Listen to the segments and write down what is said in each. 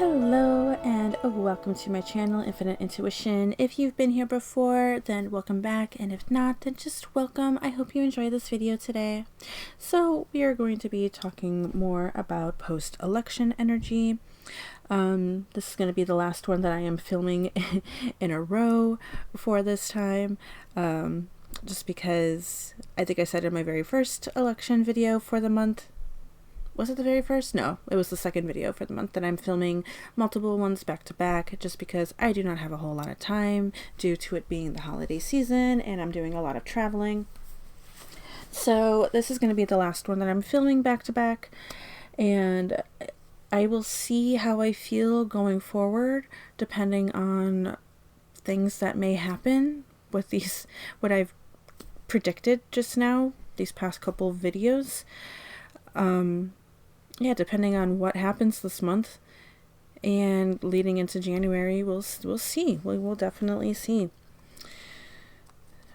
Hello and welcome to my channel, Infinite Intuition. If you've been here before, then welcome back, and if not, then just welcome. I hope you enjoy this video today. So we are going to be talking more about post-election energy. This is going to be the last one that I am filming in a row for this time, just because I think I said in my very first election video for the month, was it the very first? No, it was the second video for the month that I'm filming multiple ones back to back just because I do not have a whole lot of time due to it being the holiday season and I'm doing a lot of traveling. So this is going to be the last one that I'm filming back to back, and I will see how I feel going forward depending on things that may happen with these, what I've predicted just now, these past couple videos. Yeah, depending on what happens this month and leading into January, we'll see. We will definitely see.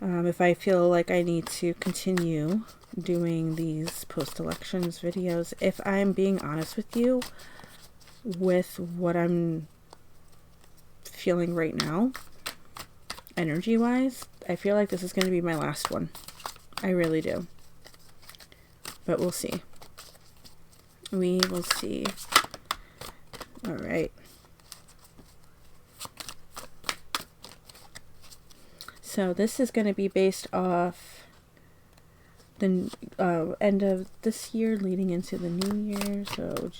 If I feel like I need to continue doing these post-elections videos, if I'm being honest with you with what I'm feeling right now, energy-wise, I feel like this is going to be my last one. I really do. But we'll see. We will see. All right. So this is going to be based off the end of this year leading into the new year. So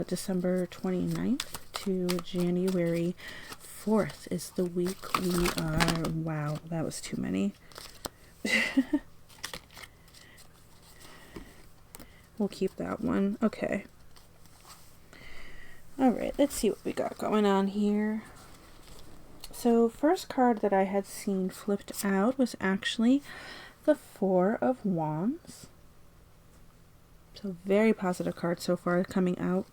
December 29th to January 4th is the week we are. Wow, that was too many. We'll keep that one. Okay. Alright, let's see what we got going on here. So, first card that I had seen flipped out was actually the Four of Wands. So, very positive card so far coming out.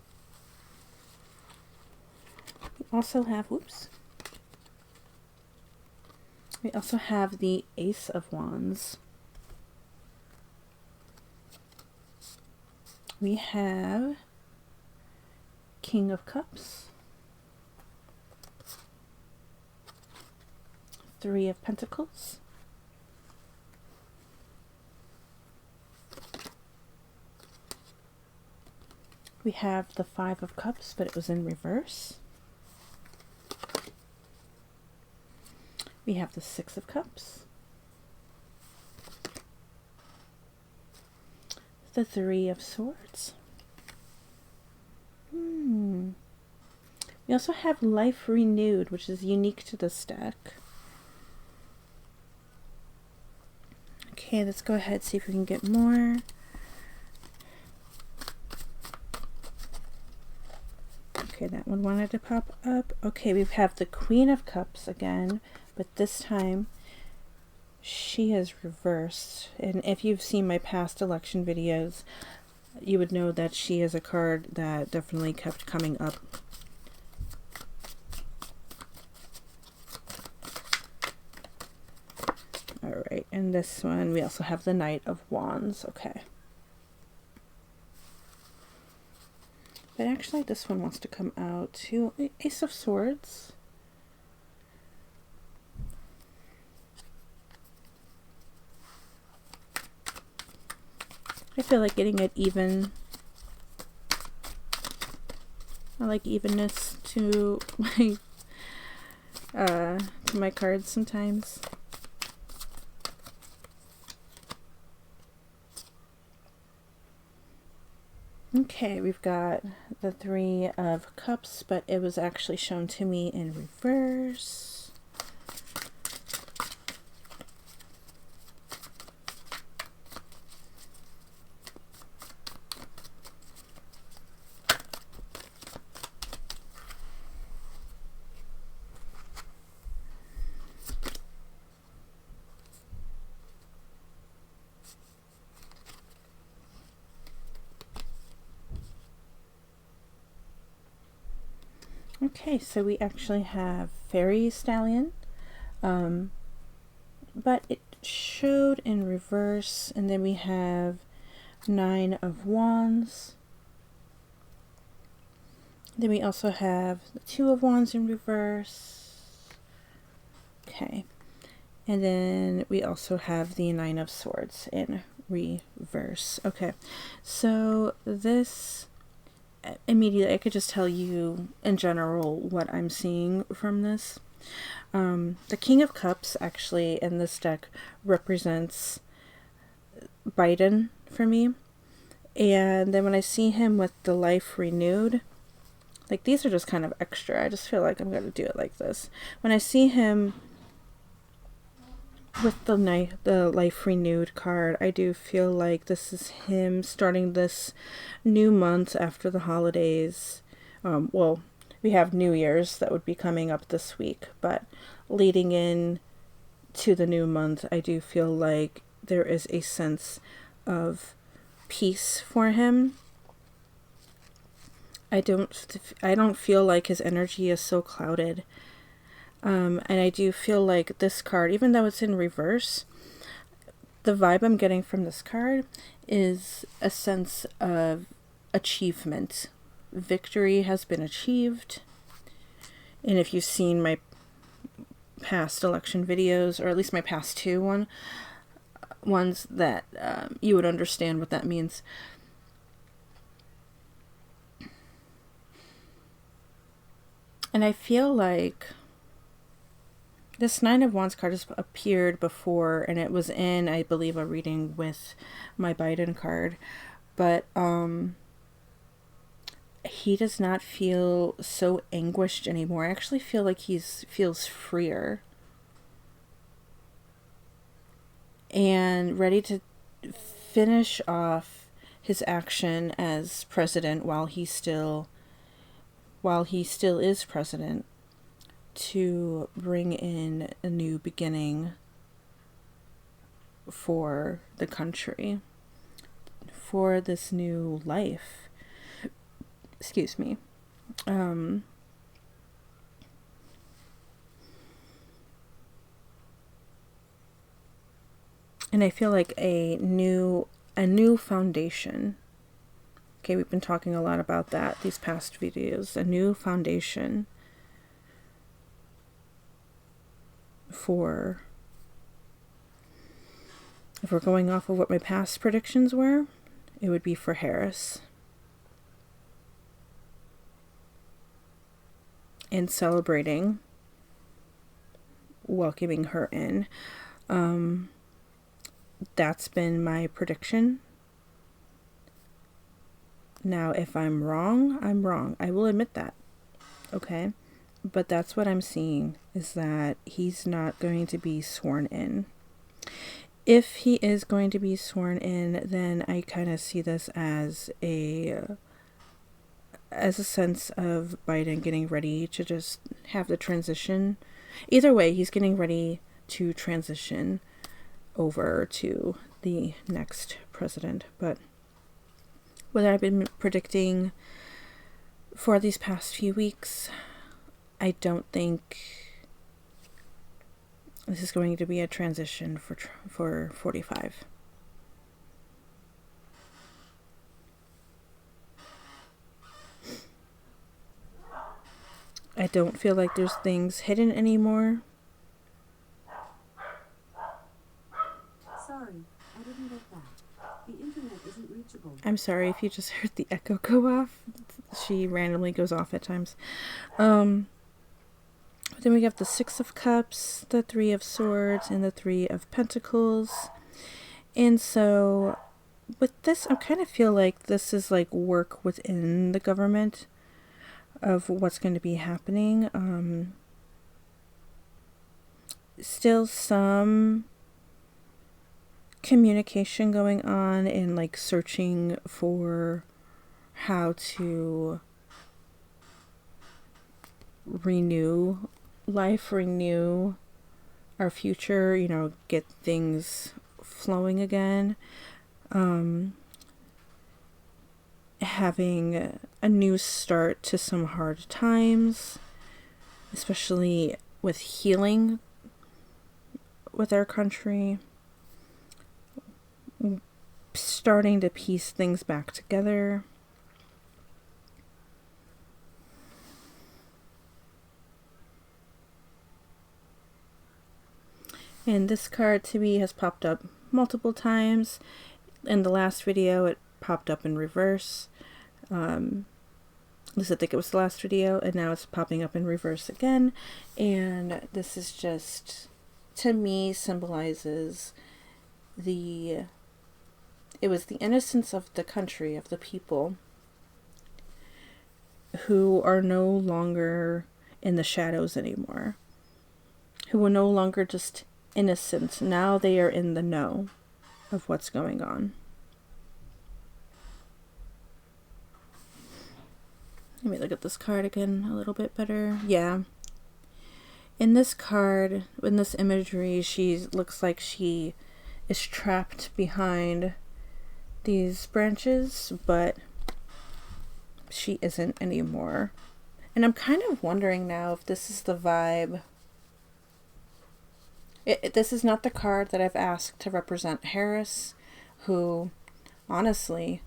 We also have, we also have the Ace of Wands. We have King of Cups, Three of Pentacles, we have the Five of Cups, but it was in reverse. We have the Six of Cups, the Three of Swords. We also have Life Renewed, which is unique to this deck. Okay, let's go ahead and see if we can get more. Okay, that one wanted to pop up. Okay, we have the Queen of Cups again, but this time she is reversed. And if you've seen my past election videos, you would know that she is a card that definitely kept coming up. Alright, and this one, we also have the Knight of Wands. Okay. But actually, this one wants to come out too. Ace of Swords. I feel like getting it even. I like evenness to my cards sometimes. Okay, we've got the Three of Cups, but it was actually shown to me in reverse. Okay, so we actually have Fairy Stallion, but it showed in reverse, and then we have Nine of Wands, Then we also have the Two of Wands in reverse. Okay. And then we also have the Nine of Swords in reverse. Okay. So this, immediately I could just tell you in general what I'm seeing from this. The King of Cups actually in this deck represents Biden for me. And then when I see him with the Life Renewed, like these are just kind of extra. I just feel like I'm going to do it like this. When I see him with the Life Renewed card, I do feel like this is him starting this new month after the holidays. Well, we have New Year's that would be coming up this week, but leading in to the new month, I do feel like there is a sense of peace for him. I don't feel like his energy is so clouded. And I do feel like this card, even though it's in reverse, the vibe I'm getting from this card is a sense of achievement. Victory has been achieved. And if you've seen my past election videos, or at least my past two ones, that you would understand what that means. And I feel like this Nine of Wands card has appeared before, and it was in, I believe, a reading with my Biden card. But he does not feel so anguished anymore. I actually feel like he feels freer and ready to finish off his action as president while he still is president, to bring in a new beginning for the country, for this new life. Excuse me. And I feel like a new foundation. Okay, we've been talking a lot about that these past videos. A new foundation for, if we're going off of what my past predictions were, it would be for Harris. And celebrating, welcoming her in. That's been my prediction. Now, if I'm wrong, I'm wrong. I will admit that. Okay? But that's what I'm seeing, is that he's not going to be sworn in. If he is going to be sworn in, then I kind of see this as a sense of Biden getting ready to just have the transition. Either way, he's getting ready to transition over to the next president. But what I've been predicting for these past few weeks, I don't think this is going to be a transition for 45. I don't feel like there's things hidden anymore. Sorry, I didn't get that. The internet isn't reachable. I'm sorry if you just heard the echo go off. She randomly goes off at times. Then we have the Six of Cups, the Three of Swords, and the Three of Pentacles. And so with this, I kind of feel like this is like work within the government of what's going to be happening. Still some communication going on and like searching for how to renew our future, get things flowing again. Having a new start to some hard times, especially with healing with our country, starting to piece things back together. And this card to me has popped up multiple times. In the last video, it popped up in reverse. At least I think it was the last video, and now it's popping up in reverse again. And this is just, to me, symbolizes it was the innocence of the country, of the people, who are no longer in the shadows anymore, who are no longer just innocent. Now they are in the know of what's going on. Let me look at this card again a little bit better. Yeah. In this card, in this imagery, she looks like she is trapped behind these branches, but she isn't anymore. And I'm kind of wondering now if this is the vibe. This is not the card that I've asked to represent Harris, who, honestly,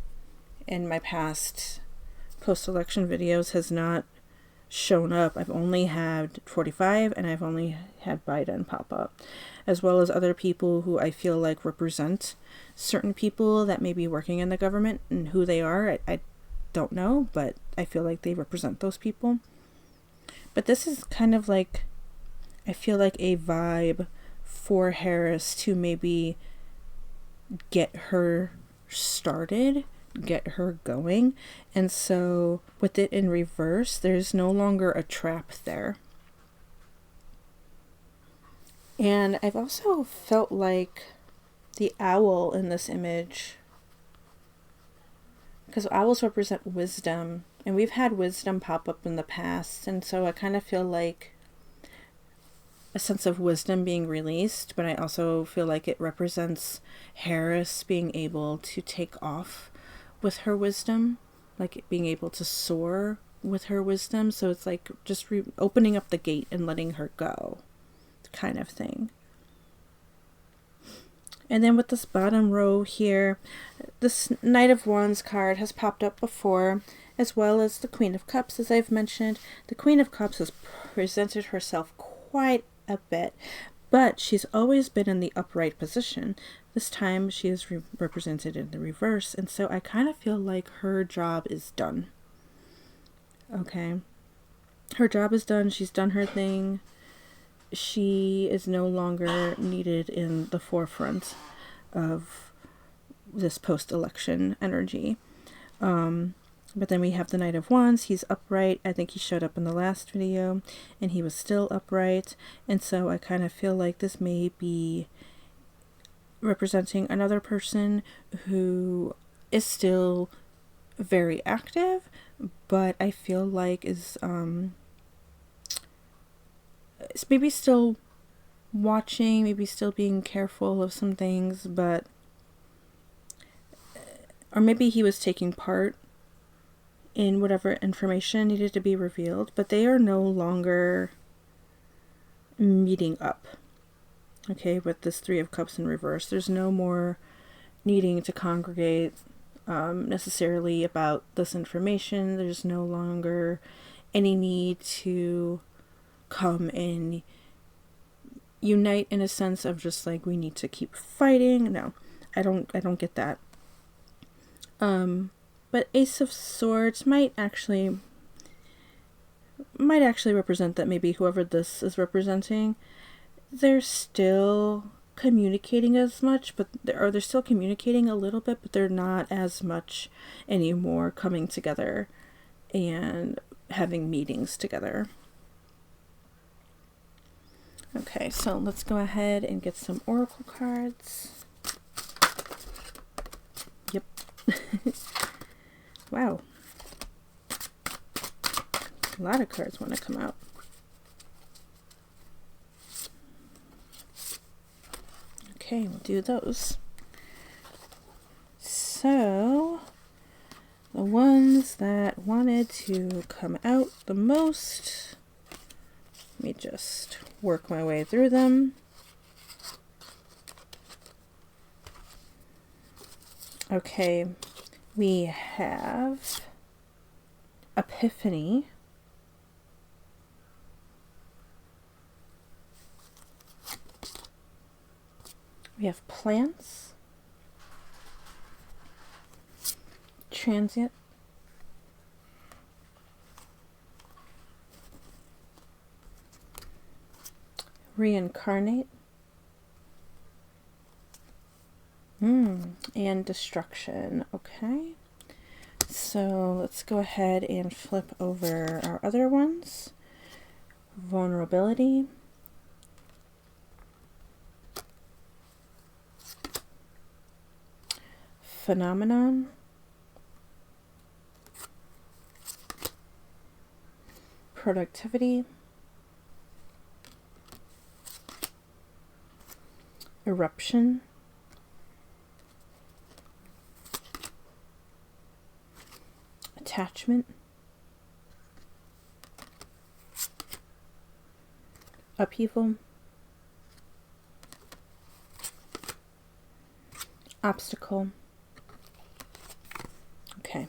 in my past post-election videos has not shown up. I've only had 45 and I've only had Biden pop up, as well as other people who I feel like represent certain people that may be working in the government, and who they are, I don't know, but I feel like they represent those people. But this is kind of like, I feel like a vibe for Harris to maybe get her started, get her going. And so with it in reverse, there's no longer a trap there. And I've also felt like the owl in this image, because owls represent wisdom, and we've had wisdom pop up in the past, and so I kind of feel like a sense of wisdom being released, but I also feel like it represents Harris being able to take off with her wisdom, like being able to soar with her wisdom. So it's like just opening up the gate and letting her go, kind of thing. And then with this bottom row here, this Knight of Wands card has popped up before, as well as the Queen of Cups, as I've mentioned. The Queen of Cups has presented herself quite a bit, but she's always been in the upright position. This time she is represented in the reverse, and so I kind of feel like her job is done. Okay. Her job is done. She's done her thing. She is no longer needed in the forefront of this post-election energy. But then we have the Knight of Wands. He's upright. I think he showed up in the last video, and he was still upright. And so I kind of feel like this may be representing another person who is still very active, but I feel like is maybe still watching, maybe still being careful of some things, but or maybe he was taking part in whatever information needed to be revealed, but they are no longer meeting up. Okay, with this Three of Cups in reverse, there's no more needing to congregate necessarily about this information. There's no longer any need to come and unite in a sense of just like we need to keep fighting. No, I don't get that. But Ace of Swords might actually represent that maybe whoever this is representing, they're still communicating as much, but they're still communicating a little bit, but they're not as much anymore coming together and having meetings together. Okay, so let's go ahead and get some oracle cards. Yep. Wow. A lot of cards want to come out. Okay, we'll do those. So, the ones that wanted to come out the most, let me just work my way through them. Okay, we have Epiphany. We have plants, transient, reincarnate, and destruction. Okay, so let's go ahead and flip over our other ones. Vulnerability, phenomenon, productivity, eruption, attachment, upheaval, obstacle. Okay,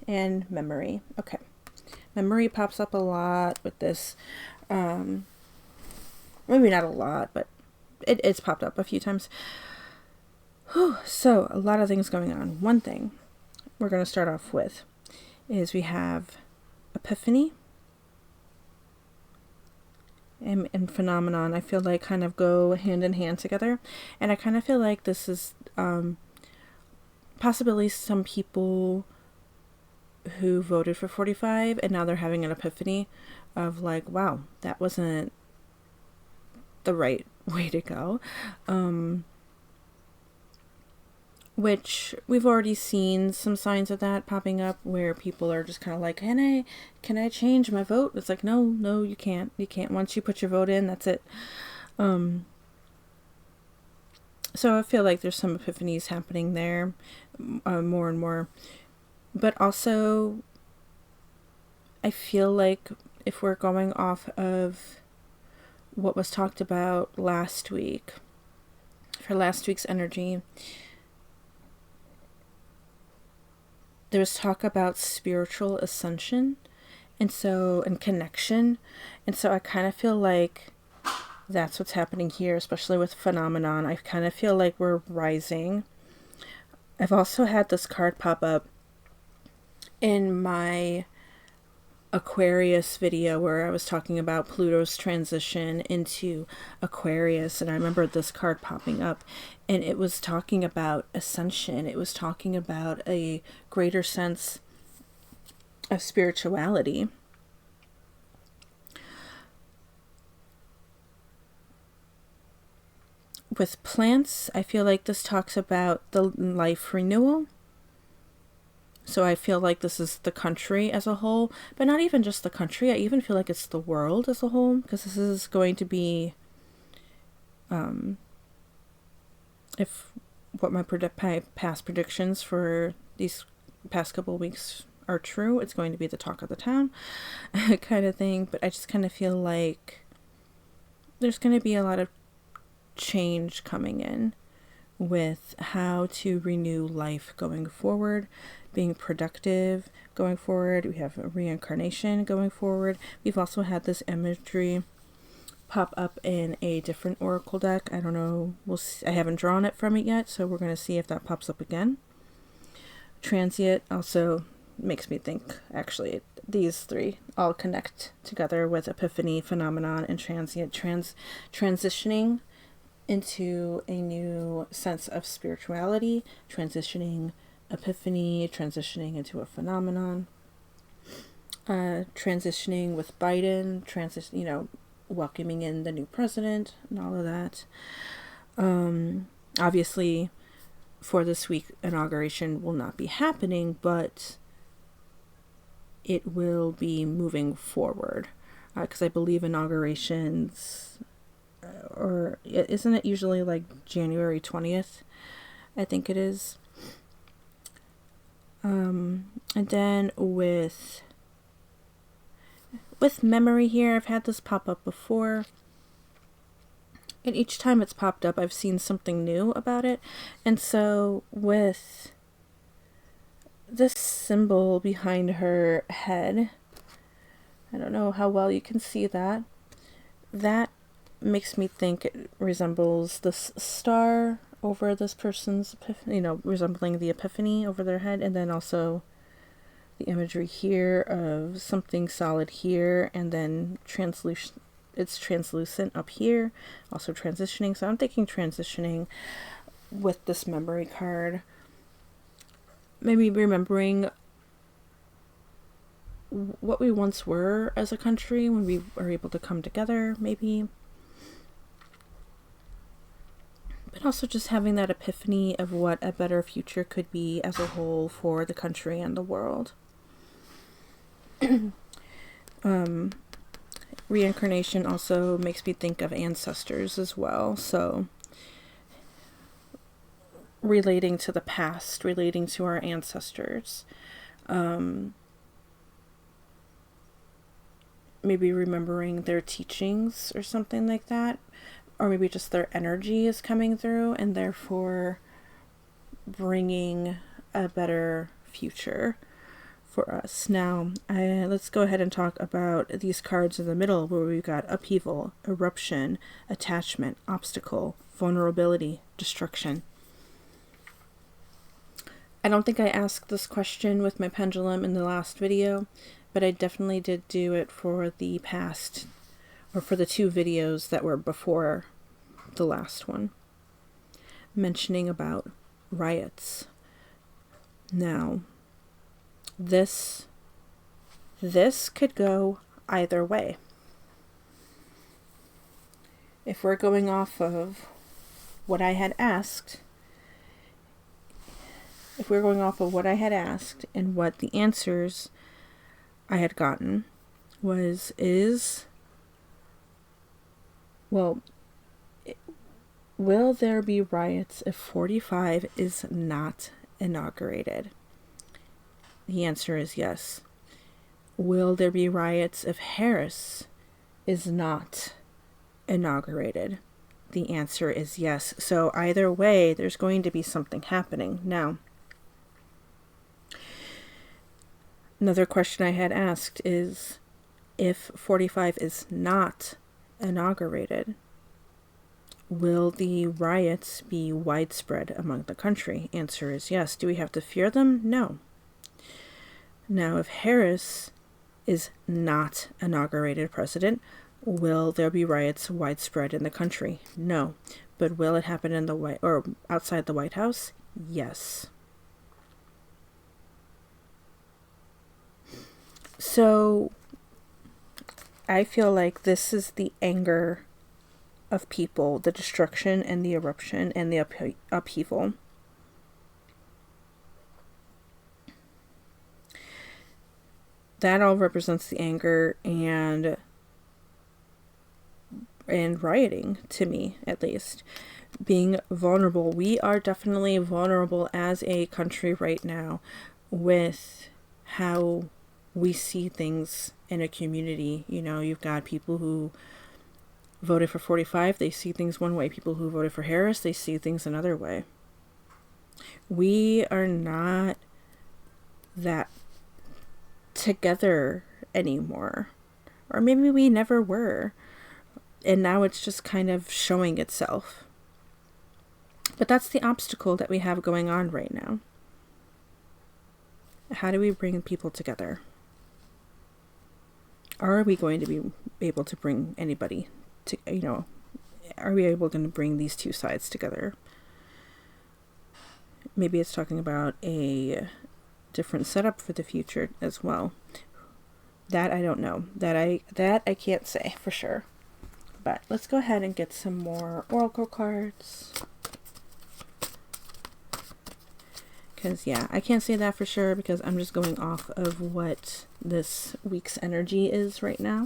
and memory. Okay, memory pops up a lot with this. Maybe not a lot, but it's popped up a few times. Whew, so a lot of things going on. One thing we're going to start off with is we have epiphany and phenomenon. I feel like kind of go hand in hand together, and I kind of feel like this is possibly some people who voted for 45 and now they're having an epiphany of like, wow, that wasn't the right way to go. Which we've already seen some signs of that popping up where people are just kind of like, can I change my vote? It's like, no, you can't. Once you put your vote in, that's it. So I feel like there's some epiphanies happening there, more and more. But also, I feel like if we're going off of what was talked about last week, for last week's energy, there was talk about spiritual ascension and connection. And so I kind of feel like that's what's happening here, especially with phenomenon. I kind of feel like we're rising. I've also had this card pop up in my Aquarius video where I was talking about Pluto's transition into Aquarius, and I remember this card popping up, and it was talking about ascension. It was talking about a greater sense of spirituality. With plants, I feel like this talks about the life renewal. So I feel like this is the country as a whole, but not even just the country. I even feel like it's the world as a whole, because this is going to be, if what my past predictions for these past couple of weeks are true, it's going to be the talk of the town kind of thing. But I just kind of feel like there's going to be a lot of change coming in with how to renew life going forward, being productive going forward. We have a reincarnation going forward. We've also had this imagery pop up in a different oracle deck. I don't know, we'll see. I haven't drawn it from it yet, so we're going to see if that pops up again. Transient also makes me think, actually, these three all connect together with epiphany, phenomenon, and transient. Transitioning into a new sense of spirituality, transitioning epiphany, transitioning into a phenomenon, transitioning with Biden, welcoming in the new president and all of that. Obviously, for this week, inauguration will not be happening, but it will be moving forward, because I believe inaugurations, or isn't it usually like January 20th? I think it is. And then with memory here, I've had this pop up before, and each time it's popped up, I've seen something new about it. And so with this symbol behind her head, I don't know how well you can see that. That makes me think it resembles this star over this person's, resembling the epiphany over their head, and then also the imagery here of something solid here, and then it's translucent up here, also transitioning. So I'm thinking transitioning with this memory card. Maybe remembering what we once were as a country when we were able to come together, maybe. But also just having that epiphany of what a better future could be as a whole for the country and the world. Reincarnation also makes me think of ancestors as well. So relating to the past, relating to our ancestors. Maybe remembering their teachings or something like that. Or maybe just their energy is coming through and therefore bringing a better future for us. Now, let's go ahead and talk about these cards in the middle where we've got upheaval, eruption, attachment, obstacle, vulnerability, destruction. I don't think I asked this question with my pendulum in the last video, but I definitely did do it for the past, or for the 2 videos that were before the last one, mentioning about riots. Now, this could go either way. If we're going off of what I had asked, and what the answers I had gotten will there be riots if 45 is not inaugurated? The answer is yes. Will there be riots if Harris is not inaugurated? The answer is yes. So either way, there's going to be something happening. Now, another question I had asked is, if 45 is not inaugurated, will the riots be widespread among the country? Answer is yes. Do we have to fear them? No. Now, if Harris is not inaugurated president, will there be riots widespread in the country? No. But will it happen in the outside the White House? Yes. So I feel like this is the anger of people, the destruction and the eruption and the upheaval. That all represents the anger and rioting, to me at least. Being vulnerable. We are definitely vulnerable as a country right now with how we see things in a community. You've got people who voted for 45, they see things one way. People who voted for Harris, they see things another way. We are not that together anymore. Or maybe we never were. And now it's just kind of showing itself. But that's the obstacle that we have going on right now. How do we bring people together? Are we going to be able to bring anybody to, are we able to bring these two sides together? Maybe it's talking about a different setup for the future as well. That I don't know. That I can't say for sure. But let's go ahead and get some more oracle cards. Because, yeah, I can't say that for sure because I'm just going off of what this week's energy is right now.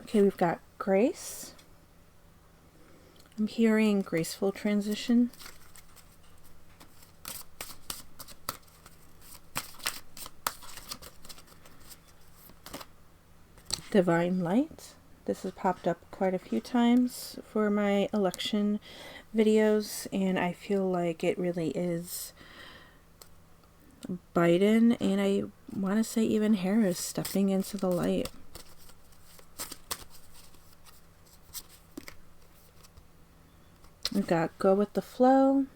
Okay, we've got grace. I'm hearing graceful transition. Divine light. This has popped up quite a few times for my election videos, and I feel like it really is Biden and I want to say even Harris stepping into the light. We've got go with the flow.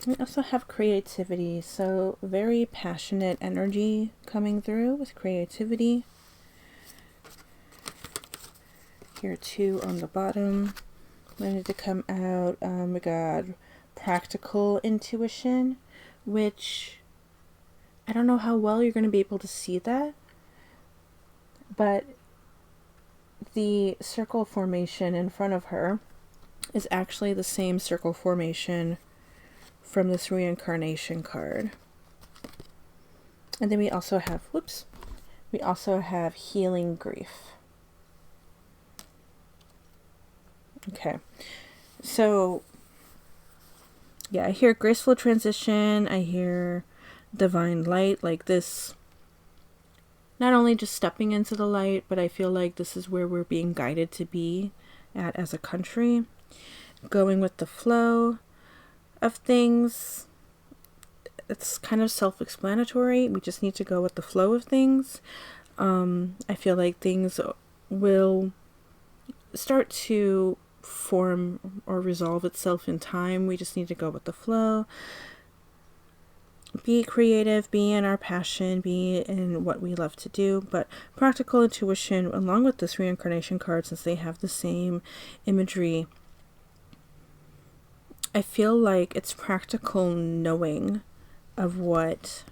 We also have creativity, so very passionate energy coming through with creativity. Here too on the bottom, wanted to come out. We got practical intuition, which I don't know how well you're going to be able to see that, but the circle formation in front of her is actually the same circle formation from this reincarnation card. And then we also have, we also have healing grief. Okay, so yeah, I hear graceful transition, I hear divine light, like this, not only just stepping into the light, but I feel like this is where we're being guided to be at as a country. Going with the flow of things. It's kind of self-explanatory. We just need to go with the flow of things. I feel like things will start to form or resolve itself in time. We just need to go with the flow. Be creative, be in our passion, be in what we love to do. But practical intuition, along with this reincarnation card, since they have the same imagery, I feel like it's practical knowing of what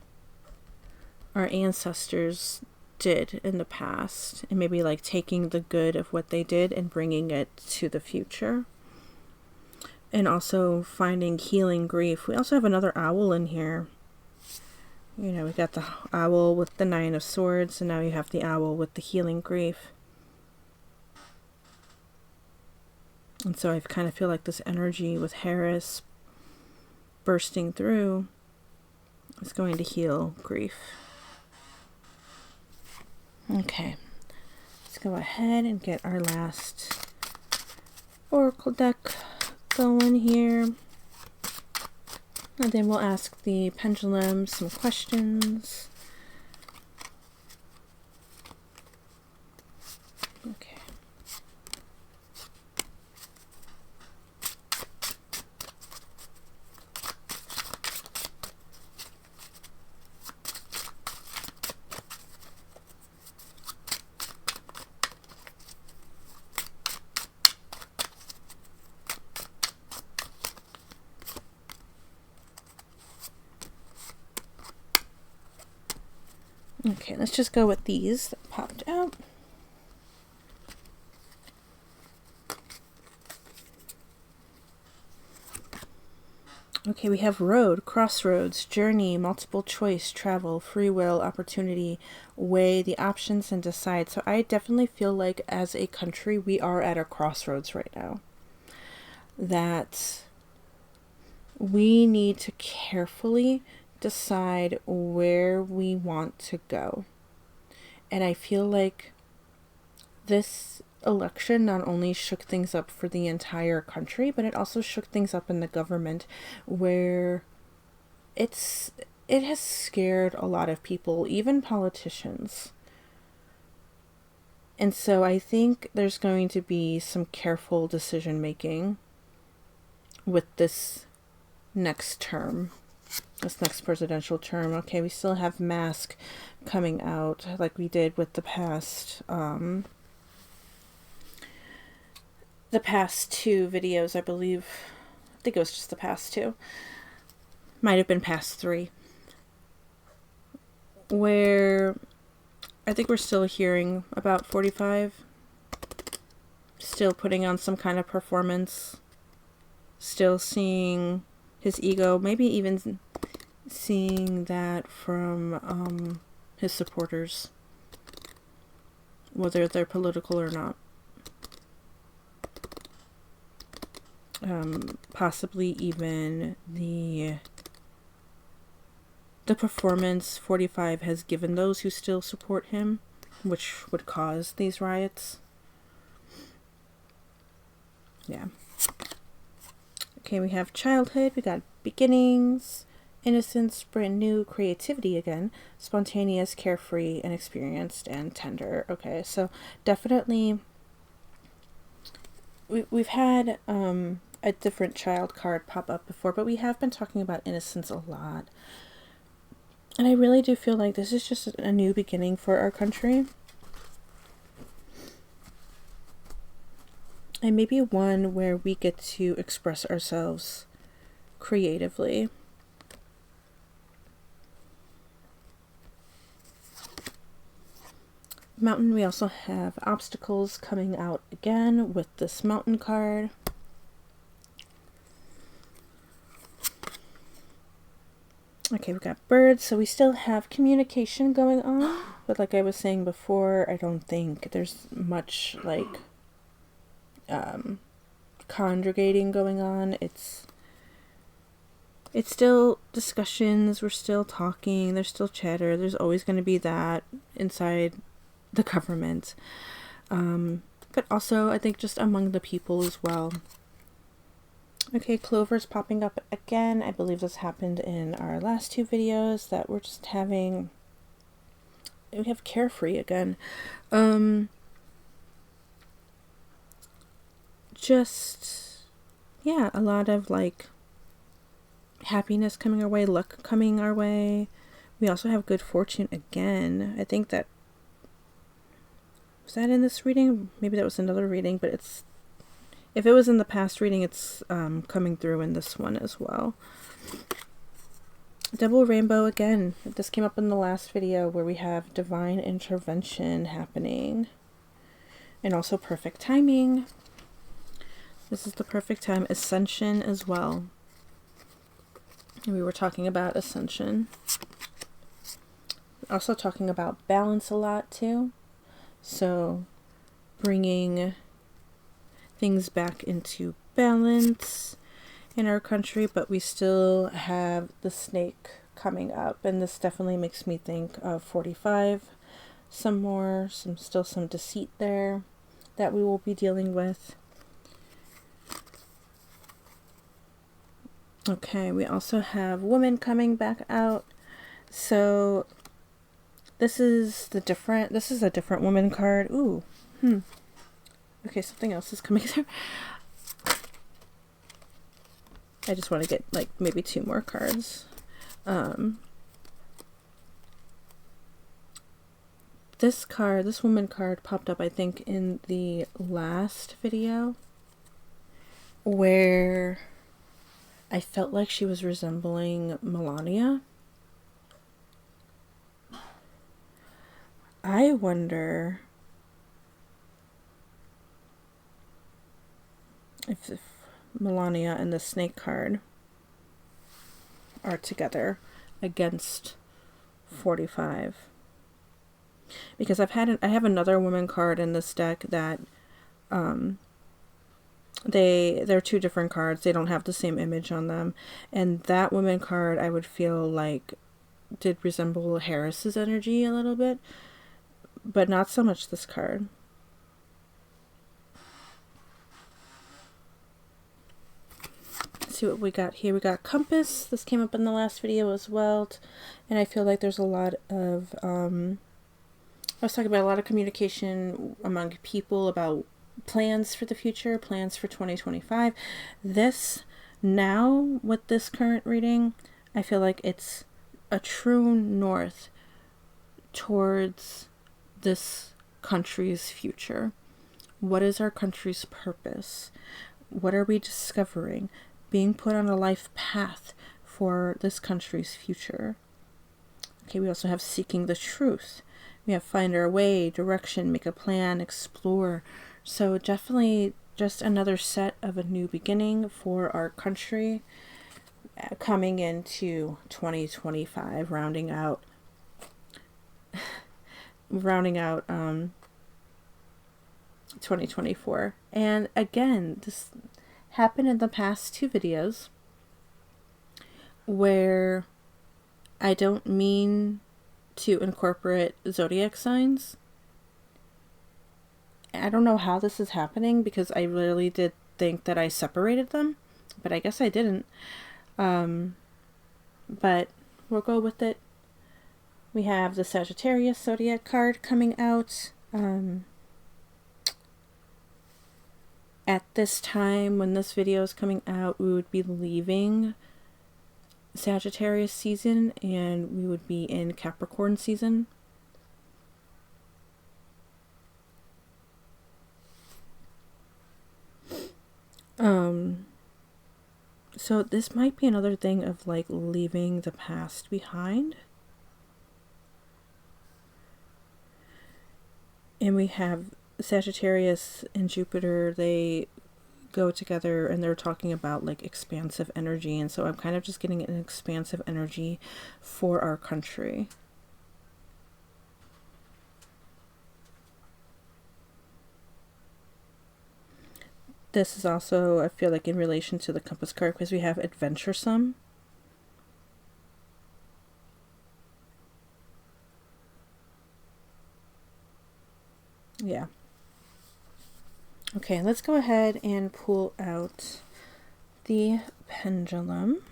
our ancestors did in the past, and maybe like taking the good of what they did and bringing it to the future. And also finding healing grief. We also have another owl in here. You know, we got the owl with the 9 of Swords, and now you have the owl with the healing grief. And so I kind of feel like this energy with Harris bursting through is going to heal grief. Okay, let's go ahead and get our last oracle deck going here. And then we'll ask the pendulum some questions. Okay. Okay, let's just go with these that popped out. Okay, we have road, crossroads, journey, multiple choice, travel, free will, opportunity, weigh the options and decide. So I definitely feel like as a country, we are at a crossroads right now. That we need to carefully decide where we want to go. And I feel like this election not only shook things up for the entire country, but it also shook things up in the government, where it has scared a lot of people, even politicians. And so I think there's going to be some careful decision making with this next term. This next presidential term. Okay, we still have mask coming out like we did with the past two videos, I believe. I think it was just the past two. Might have been past 3. Where I think we're still hearing about 45. Still putting on some kind of performance. Still seeing his ego, maybe even seeing that from his supporters, whether they're political or not. Possibly even the performance 45 has given those who still support him, which would cause these riots. Yeah. Okay, we have childhood, we got beginnings, innocence, brand new, creativity again, spontaneous, carefree, inexperienced, and tender. Okay, so definitely we've had a different child card pop up before, but we have been talking about innocence a lot. And I really do feel like this is just a new beginning for our country. And maybe one where we get to express ourselves creatively. Mountain, we also have obstacles coming out again with this mountain card. Okay, we got birds, so we still have communication going on, but like I was saying before, I don't think there's much like conjugating going on. It's still discussions, we're still talking, there's still chatter, there's always going to be that inside the government, but also I think just among the people as well. Okay, clover's popping up again. I believe this happened in our last two videos that we're just having. We have carefree again. Just, yeah, a lot of like happiness coming our way, luck coming our way. We also have good fortune again. I think that, was that in this reading? Maybe that was another reading, but it's, if it was in the past reading, it's coming through in this one as well. Double rainbow again. This came up in the last video where we have divine intervention happening. And also perfect timing. This is the perfect time. Ascension as well. And we were talking about ascension. Also talking about balance a lot too. So bringing things back into balance in our country, but we still have the snake coming up, and this definitely makes me think of 45 still some deceit there that we will be dealing with. Okay, we also have woman coming back out. So this is a different woman card. Ooh. Okay, something else is coming through. I just want to get like maybe two more cards. This woman card popped up I think in the last video where I felt like she was resembling Melania. I wonder if Melania and the snake card are together against 45. Because I have another woman card in this deck that they're two different cards. They don't have the same image on them. And that woman card I would feel like did resemble Harris's energy a little bit, but not so much this card. Let's see what we got here. We got compass. This came up in the last video as well, and I feel like there's a lot of I was talking about a lot of communication among people about plans for the future, plans for 2025. This now with this current reading, I feel like it's a true north towards this country's future. What is our country's purpose? What are we discovering? Being put on a life path for this country's future. Okay, we also have seeking the truth. We have find our way, direction, make a plan, explore. So definitely just another set of a new beginning for our country coming into 2025, rounding out 2024. And again, this happened in the past two videos where I don't mean to incorporate zodiac signs. I don't know how this is happening because I really did think that I separated them. but I guess I didn't. But we'll go with it. We have the Sagittarius Zodiac card coming out. At this time, when this video is coming out, we would be leaving Sagittarius season and we would be in Capricorn season. So this might be another thing of like leaving the past behind. And we have Sagittarius and Jupiter, they go together and they're talking about like expansive energy. And so I'm kind of just getting an expansive energy for our country. This is also, I feel like, in relation to the Compass card because we have adventuresome. Yeah. Okay, let's go ahead and pull out the pendulum.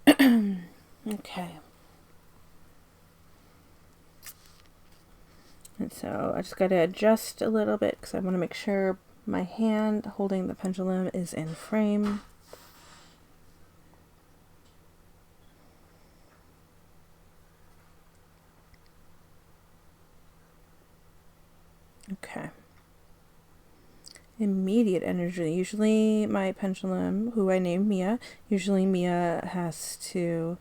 Okay. And so I just got to adjust a little bit because I want to make sure my hand holding the pendulum is in frame. Okay. Immediate energy. Usually my pendulum, who I named Mia, usually Mia has to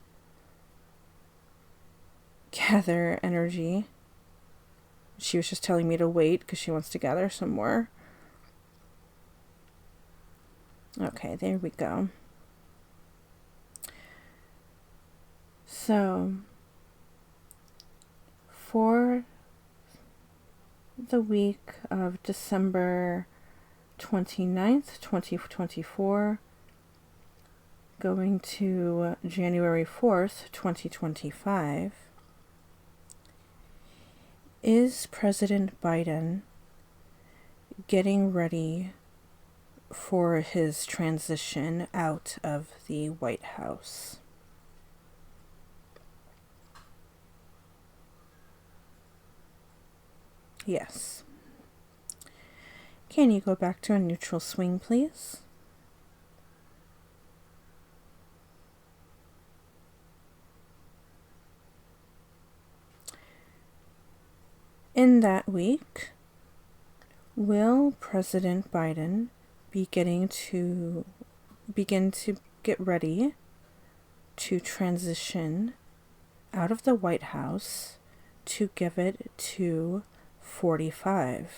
gather energy. She was just telling me to wait because she wants to gather some more. Okay, there we go. So, for the week of December 29th, 2024, going to January 4th, 2025, is President Biden getting ready for his transition out of the White House? Yes. Can you go back to a neutral swing, please? In that week, will President Biden begin to get ready to transition out of the White House to give it to 45?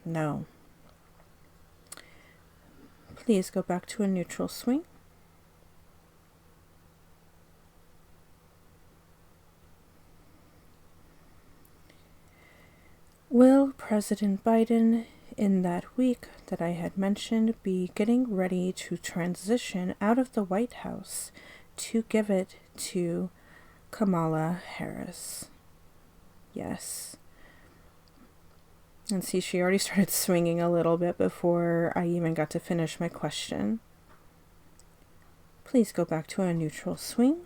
No. Please go back to a neutral swing. Will President Biden, in that week that I had mentioned, be getting ready to transition out of the White House to give it to Kamala Harris? Yes. And see, she already started swinging a little bit before I even got to finish my question. Please go back to a neutral swing.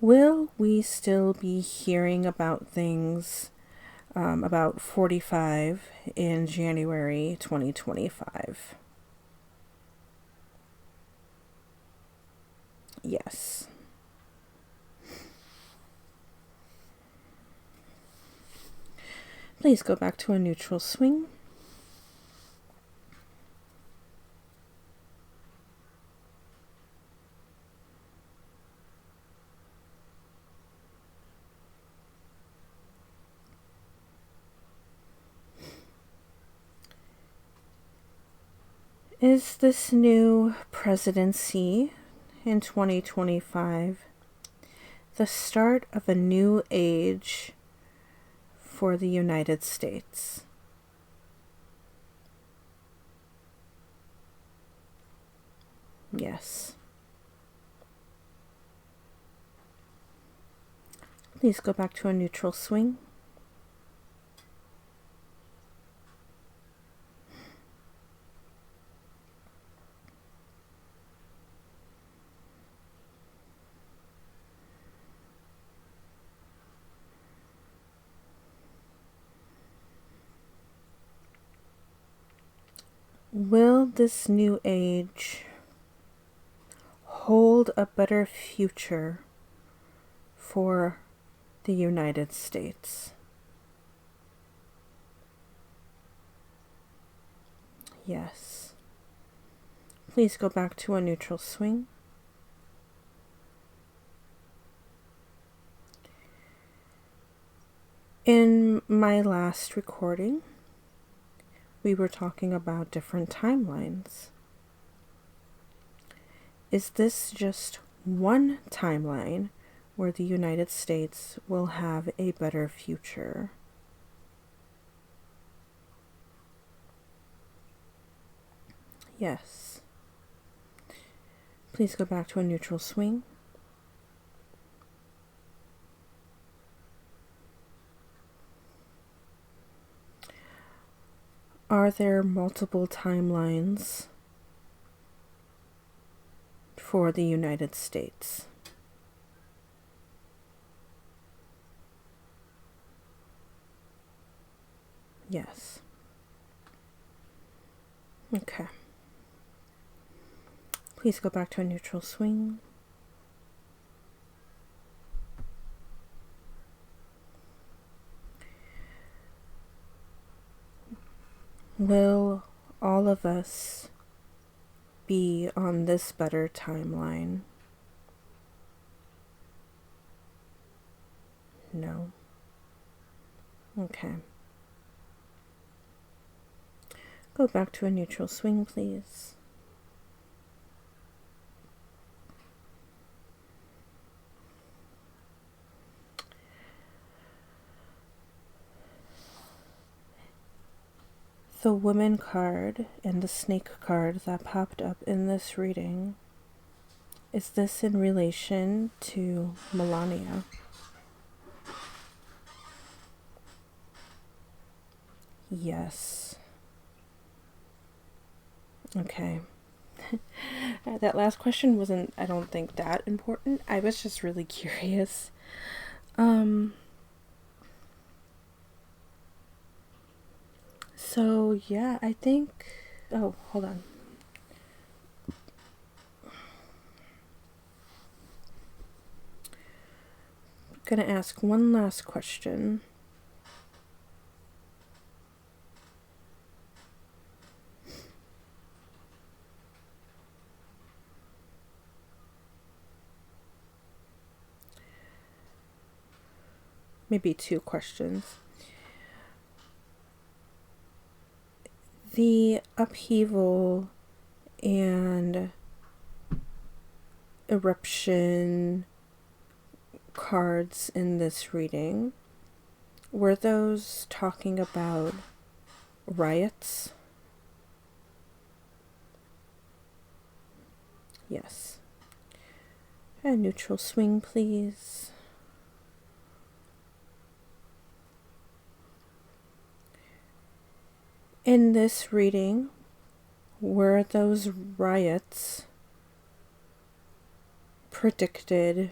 Will we still be hearing about things about 45 in January 2025? Yes. Please go back to a neutral swing. Is this new presidency in 2025 the start of a new age for the United States? Yes. Please go back to a neutral swing. Will this new age hold a better future for the United States? Yes. Please go back to a neutral swing. In my last recording, we were talking about different timelines. Is this just one timeline where the United States will have a better future? Yes. Please go back to a neutral swing. Are there multiple timelines for the United States? Yes. Okay. Please go back to a neutral swing. Will all of us be on this better timeline? No. Okay. Go back to a neutral swing, please. The woman card and the snake card that popped up in this reading, is this in relation to Melania? Yes. Okay. That last question wasn't, I don't think, that important. I was just really curious. So yeah, I think, oh, hold on. I'm gonna ask one last question. Maybe two questions. The upheaval and eruption cards in this reading, were those talking about riots? Yes. A neutral swing, please. In this reading, were those riots predicted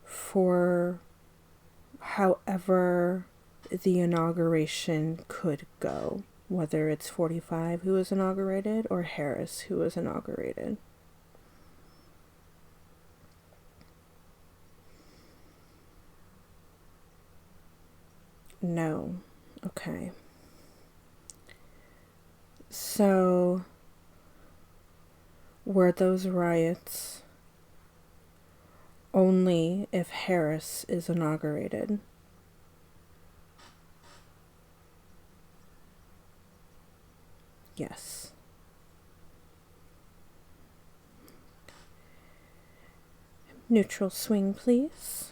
for however the inauguration could go, whether it's 45 who was inaugurated or Harris who was inaugurated? No. Okay. So, were those riots only if Harris is inaugurated? Yes. Neutral swing, please.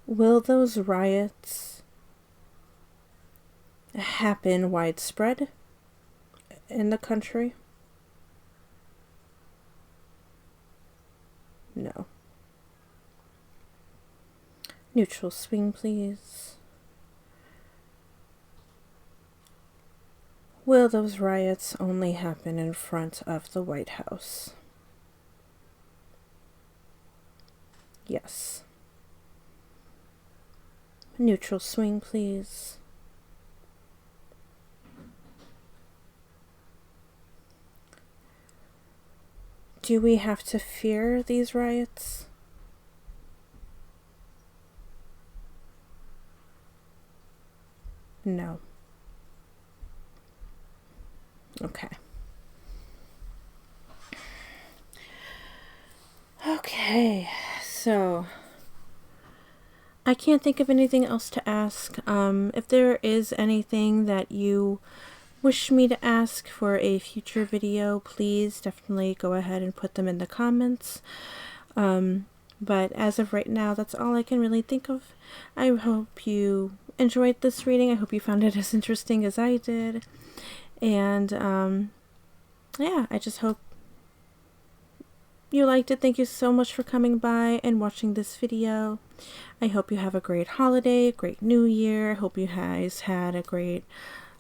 Will those riots happen widespread in the country? Neutral swing, please. Will those riots only happen in front of the White House? Yes. Neutral swing, please. Do we have to fear these riots? No. Okay. Okay, so I can't think of anything else to ask. If there is anything that you wish me to ask for a future video, please definitely go ahead and put them in the comments. But as of right now, that's all I can really think of. I hope you enjoyed this reading. I hope you found it as interesting as I did. And yeah, I just hope you liked it. Thank you so much for coming by and watching this video. I hope you have a great holiday, great new year. I hope you guys had a great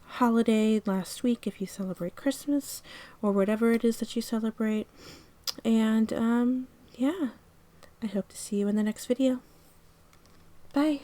holiday last week if you celebrate Christmas or whatever it is that you celebrate. And yeah, I hope to see you in the next video. Bye.